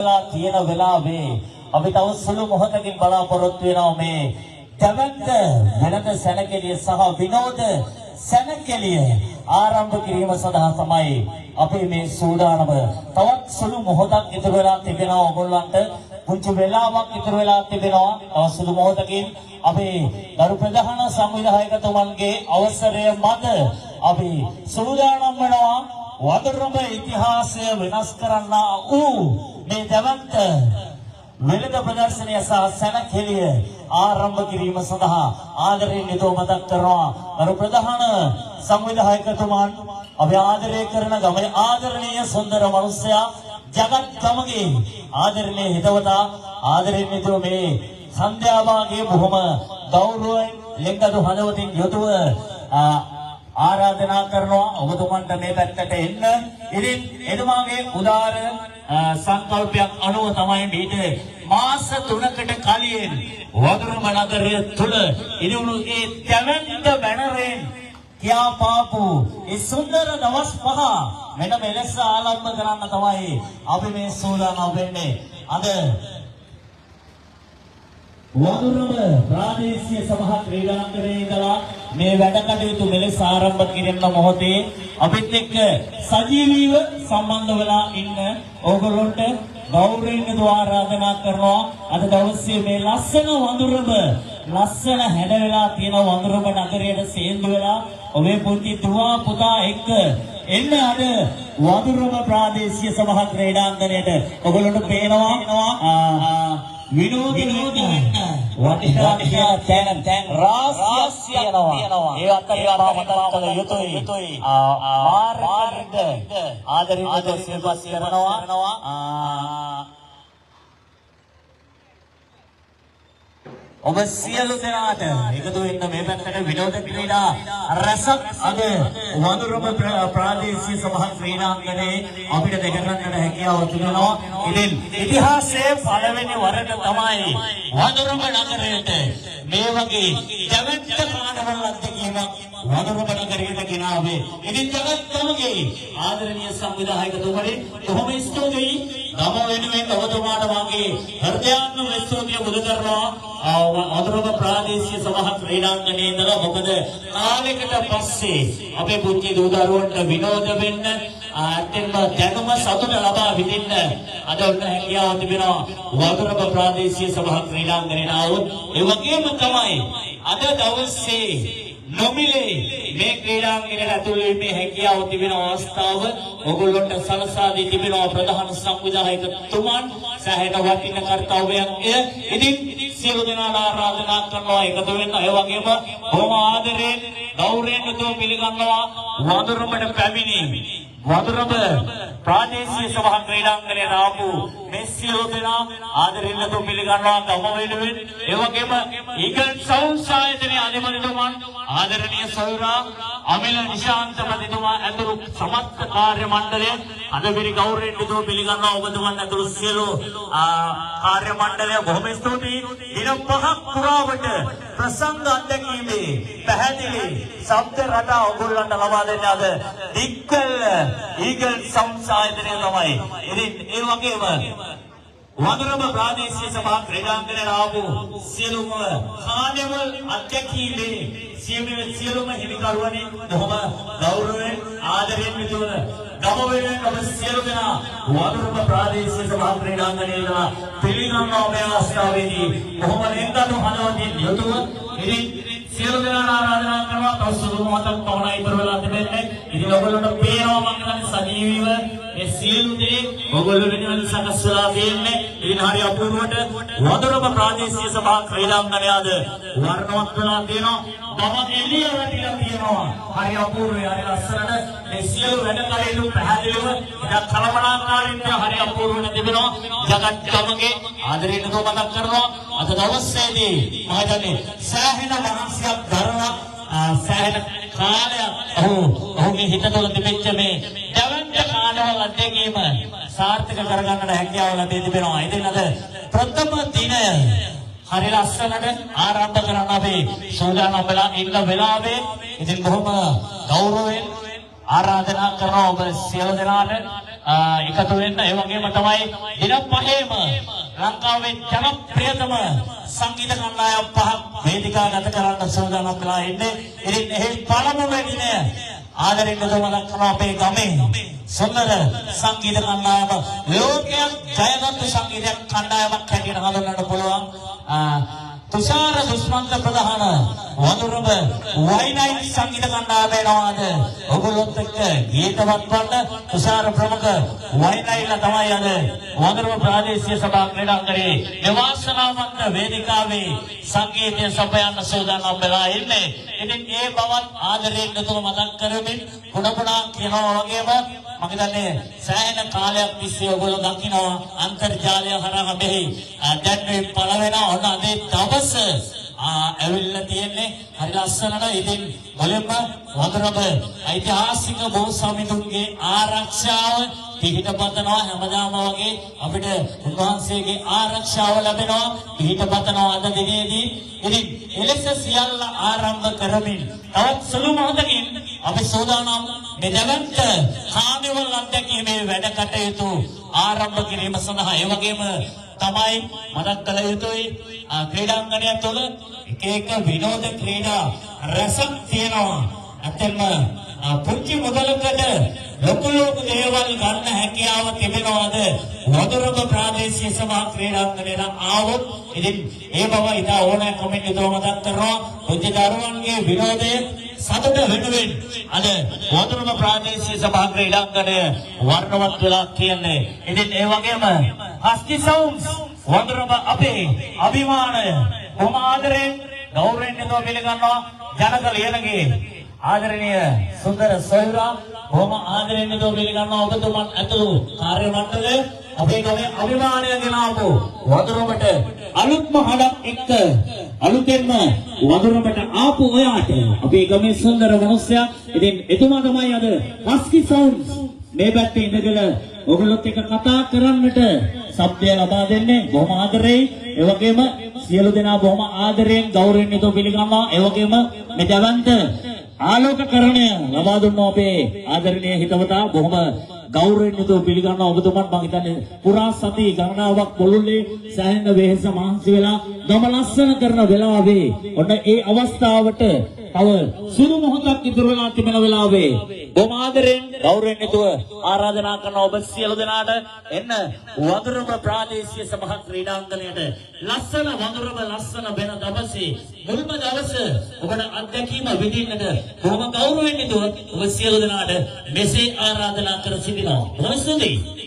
තියෙන වෙලාවේ අපි තව සුළු මොහොතකින් බලාපොරොත්තු වෙනවා මේ දැවැන්ත වෙනද සැනකෙළිය සහ විනෝද සැනකෙළිය ආරම්භ කිරීම සඳහා තමයි අපි මේ සූදානම. තවත් සුළු මොහොතක් ඉතුරු වෙලා තිබෙනවා ඔයගොල්ලන්ට. පුංචි වෙලාවක් ඉතුරු වෙලා තිබෙනවා. තව සුළු මොහොතකින් අපි ගරු ප්‍රධාන සංවිධායකතුමන්ගේ අවසරය මත අපි සූදානම් වෙනවා වතුරුඹ ඉතිහාසය වෙනස් කරන්න වූ මේ දැවැන්ත වෙළඳ ප්‍රදර්ශනය සහ සැනකෙළිය ආරම්භ කිරීම සඳහා ආදරයෙන් නිතෝ මතක් කරනවා ගරු ප්‍රධාන සංවිධායකතුමන්. අපි ආදරය කරන ගමේ ආදරණීය සුන්දර මනුස්සයා ජගත් ගමගේ ආදරණීය හිතවතා ආදරයෙන් නිතෝ මේ සන්ධ්‍යාභාගයේ බොහොම ගෞරවයෙන් ලෙන්ගදු හදවතින් යුතුව ආරාධනා කරනවා ඔබතුමන්ට මේ පැත්තට එන්න. ඉතින් එතුමාගේ උදාර සංකල්පයක් අනුව තමයි මේක මාස 3කට කලින් වතුරුඹ නගරය තුල ඉදිවුණු ඒ දැවැන්ත බැනරෙන් කියාපාපු ඒ සුන්දර දවස් පහ මෙන්න මෙලෙස ආරම්භ කරන්න තමයි අපි මේ සූදානම් වෙන්නේ. අද වතුරුඹ ප්‍රාදේශීය සභා ක්‍රීඩාංගණයේ ඉඳලා මේ වැඩ කටයුතු මෙලෙස ආරම්භ කිරීම මොහොතේ අපිත් එක්ක සජීවීව සම්බන්ධ වෙලා ඉන්න ඕගොල්ලන්ට ගෞරවයෙන් ආරාධනා කරනවා. අද දවසේ මේ ලස්සන වඳුරුඹ ලස්සන හැඩ වෙලා තියෙන වඳුරුඹ නගරයට සේන්දු වෙලා ඔබේ පුංචි දුවා පුතා එක්ක එන්න අද වඳුරුඹ ප්‍රාදේශීය සභා ක්‍රීඩාංගණයට. ඔයගොල්ලන්ට පේනවා විනෝදී වටිනා තැන් රාශියක් තියෙනවා. ඒ අතරින් මා මතක් කළ යුතුයි මාර්ග ආදරෙන් සිල්පත් කරනවා. ඔබ සියලු දෙනාට එකතු වෙන්න මේ පැත්තට විනෝද ක්‍රීඩා රසක් අද වඳුරුඹ ප්‍රාදේශීය සභා ක්‍රීඩාංගණයේ අපිට දෙක ගන්නට හැකියාව තිබෙනවා. ඉතින් ඉතිහාසයේ පළවෙනි වරට තමයි වඳුරුඹ නගරයට මේ වගේ ජගත් කාඩවල අධ්‍යක්ෂකව වඳුරුඹ නගරයට ගෙනාවේ. ඉතින් ජගත් තමගේ ආදරණීය සංවිධායකතුමනි කොහොම ස්තුතියි. ගම වෙනුවෙන් ඔබතුමාට මගේ හෘදයාත්මක ස්තුතිය මුද කරනවා. වඳුරුඹ ප්‍රාදේශීය සභා ක්‍රීඩාංගණයේ ඉඳලා මොකද කාලයකට පස්සේ අපේ පුංචි දූ දරුවන්ට විනෝද වෙන්න අත්‍යන්ත දැනුම සතුට ලබා විඳින්න අද උන්න හැකියාව තිබෙනවා වඳුරුඹ ප්‍රාදේශීය සභා ක්‍රීඩාංගණයට આવොත්. ඒ වගේම තමයි අද දවසේ නොමිලේ මේ ක්‍රීඩාංගණයට ඇතුළු වීමේ හැකියාව තිබෙන අවස්ථාව ඔයගොල්ලන්ට සලසා දී තිබෙනවා ප්‍රධාන සංවිධායකතුමන්. සෑහෙන වටිනා කර්තව්‍යයක් එය. ඉතින් සියලු දෙනාට ආරාධනා කරනවා එකතු වෙන්න. ඒ වගේම බොහොම ආදරයෙන් ගෞරවයෙන් යුතුව පිළිගන්නවා වඳුරුඹට පැමිණි වඳුරුඹ ප්‍රාදේශීය සභා ක්‍රීඩාංගණයට ආපු මේ සියලු දෙනා ආදරයෙන් යුතුව පිළිගන්නවා ගම වෙනුවෙන්. ඒ වගේම ඊගල් සවුන්ඩ් ආයතනයේ අධිපතිතුමන් ආදරණීය සොයුරා අමිල නිශාන්ත ප්‍රතිතුමා ඇතුළු සමස්ත කාර්ය මණ්ඩලය අද පිරි ගෞරවයෙන් යුතුව පිළිගන්නවා. ඔබතුමන් ඇතුළු සියලු කාර්ය මණ්ඩලය බොහොම ස්තුතියි. දින 5ක් පුරාවට ප්‍රසංග අධ්‍යක්ෂීමේ පැහැදිලි ශබ්ද රටා ඔයගොල්ලන්ට ලබා දෙන්නේ අද දික්කල් ඊගල් සවුන්ඩ් ආයතනය තමයි. ඉතින් ඒ වගේම වඳුරුඹ ප්‍රාදේශීය සභා ක්‍රීඩාංගණයට ආපු සියලුම කාර්යවල අධ්‍යක්ෂීමේ සියලුම හිමිකරුවනි බොහොම ගෞරවයෙන් ආදරයෙන් යුතුව ගම වෙනුවෙන් ඔබ සියලු දෙනා වඳුරුඹ ප්‍රාදේශීය සභා ක්‍රීඩාංගණයට පිළිගන්නවා මේ අවස්ථාවේදී බොහොම ලෙන්ගදු හදවතින් යුතුව. ඉතින් සියලු දෙනාට ආරාධනා කරනවා තව සුළු මොහොතක් පමණ ඉතුරු වෙලා තිබෙන්නේ. ඉතින් ඔයගොල්ලන්ට පේනවා මම හිතන්නේ සජීවීව මේ සියලු දේ ඔයගොල්ලෝ වෙනුවෙන් සකස් වෙලා තියෙන්නේ. ඉතින් හරි අපූර්වට වඳුරුඹ ප්‍රාදේශීය සභා ක්‍රීඩාංගණය අද වර්ණවත් වෙලා තියෙනවා. මම එළිය වැටිලා තියෙනවා. හරි අපූර්වයි හරි ලස්සනට මේ සියලු වැඩ කටයුතු පැහැදිලිව ඉතින් කලමනාකාරීත්වය හරි අපූර්වට තිබෙනවා. ජගත් ගමගේ ආදරයෙන් මතක් කරනවා අද දවසේදී මම හිතන්නේ සෑහෙන මහන්සියක් දරලා සෑහෙන කාලයක් ඔහුගේ හිත තුළ තිබෙච්ච මේ දැවැන්ත කාඩවල අධ්‍යක්ෂීම සාර්ථක කරගන්නට හැකියාව ලැබී තිබෙනවා. ඉතින් අද ප්‍රථම දිනය හරි ලස්සනට ආරම්භ කරන්න අපි සූදානම් වෙලා ඉන්න වෙලාවේ ඉතින් බොහොම ගෞරවයෙන් ආරාධනා කරනවා ඔබ සියලු දෙනාට එකතු වෙන්න. ඒ වගේම තමයි දින පහේම ලංකාවේ ජනප්‍රියතම සංගීත කණ්ඩායම් පහක් වේදිකාගත කරන්න සූදානම් වෙලා ඉන්නේ. ඉතින් එහි පළමුවෙනි දිනය ආදරෙන් දමන කරන අපේ ගමේ සුන්දර සංගීත කණ්ඩායම ලෝකයක් ජයගත් සංගීත කණ්ඩායමක් හැටියට හඳුන්වන්න පුළුවන්. තුෂාර දුෂ්මන්ත ප්‍රධාන වඳුරඹ වයිනයි සංගීත කණ්ඩායමේ නවාද ඔගොල්ලොත් එක්ක ගීතවත් වන්න තුෂාර ප්‍රමුඛ වයිනයිලා තමයි අද වඳුරඹ ප්‍රාදේශීය සභා ක්‍රීඩාංගණයේ නිවාසනාවන්ත වේදිකාවේ සංගීතය සපයන්න සූදානම් වෙලා ඉන්නේ. ඉතින් ඒ බවත් ආදරයෙන් යුතුව මතක් කරමින් ගුණපුණා කියනවා වගේම මම හිතන්නේ සෑහෙන කාලයක් තිස්සේ ඔයගොල්ලෝ දකිනවා අන්තර්ජාලය හරහා මෙහි දැන් මේ පළවෙන ඔන්න අදේ දවස ඇවිල්ලා තියෙන්නේ හරි ලස්සනට. ඉතින් මුලින්ම වඳුරඹ ඓතිහාසික බෝසමිඳුන්ගේ ආරක්ෂාව පිහිටපතනවා. හැමදාම වගේ අපිට උන්වහන්සේගේ ආරක්ෂාව ලැබෙනවා, පිහිටපතනවා අද දිනේදී. ඉතින් එලෙස සියල්ල ආරම්භ කරමින් තවත් සුළු මොහොතකින් අපි සෝදානම් මේ දැවන්ත කාර්නිවල් අධ්‍යක්ෂකගේ වැඩ කටයුතු ආරම්භ කිරීම සඳහා. ඒ වගේම තමයි මතක් කළ යුතුයි ක්‍රීඩාංගණය තුළ එක එක විනෝද ක්‍රීඩා රසක් තියෙනවා. අතෙන්ම පුංචි මුදලකට ලොකු ලොකු දේවල් ගන්න හැකියාව තිබෙනවාද වඳුරඹ ප්‍රාදේශීය සභා ක්‍රීඩාංගණයට ආවොත්. ඉතින් ඒ බව ඉතා ඕනෑ කමෙන්ට් එකව මතක් කරනවා. පුංචි දරුවන්ගේ විනෝදය සතුට වෙනුවෙන් අද වඳුරඹ ප්‍රාදේශීය සභා ක්‍රීඩාංගණය වර්ණවත් වෙලා කියන්නේ. ඉතින් ඒ වගේම හස්ති සවුන්ස් වඳුරඹ අපේ අභිමානය කොහොම ආදරෙන් ගෞරවයෙන් යුතුව පිළිගන්නවා. ජනක ලියනගේ ආදරණීය සුන්දර සොයුරා කොහොම ආදරෙන් යුතුව පිළිගන්නවා. ඔබතුමන් ඇතුළු කාර්ය මණ්ඩලය අපේ ගමේ අභිමානය ගෙනාවු වඳුරඹට අලුත්ම හඩක් එක්ක අලුතෙන්ම වඳුරඹට ආපු ඔයාට අපේ ගමේ සුන්දර මිනිස්සයා. ඉතින් එතුමා තමයි අද හස්කි සවුන්ඩ්ස් මේ පැත්තේ ඉඳගෙන ඔයගොල්ලොත් එක්ක කතා කරන්නට ශබ්දය ලබා දෙන්නේ. බොහොම ආදරෙයි. ඒ වගේම සියලු දෙනා බොහොම ආදරයෙන් ගෞරවයෙන් යුතුව පිළිගන්නවා. ඒ වගේම මේ දැවන්ත ආලෝකකරණය ලබා දුන්නෝ අපේ ආදරණීය හිතවතා බොහොම ගෞරවයෙන් යුතුව පිළිගන්නවා. ඔබතුමන් මම හිතන්නේ පුරා සති ගණනාවක් මුළුල්ලේ සෑහෙන වෙහෙස මහන්සි වෙලා ගම ලස්සන කරන වෙලාවේ ඔන්න ඒ අවස්ථාවට තව සුළු මොහොතක් ඉතුරු වෙලා තිබෙන වෙලාවේ බොහොම ආදරයෙන් ගෞරවයෙන් යුතුව ආරාධනා කරන ඔබ සියලු දෙනාට එන්න වඳුරඹ ප්‍රාදේශීය සභා ක්‍රීඩාංගණයට ලස්සන වඳුරඹ ලස්සන වෙන දවසේ මුල්ම දවස ඔබට අත්දැකීම විඳින්නට බොහොම ගෞරවයෙන් යුතුව ඔබ සියලු දෙනාට මෙසේ ආරාධනා කර සිටිනවා. බොහොම ස්තුතියි.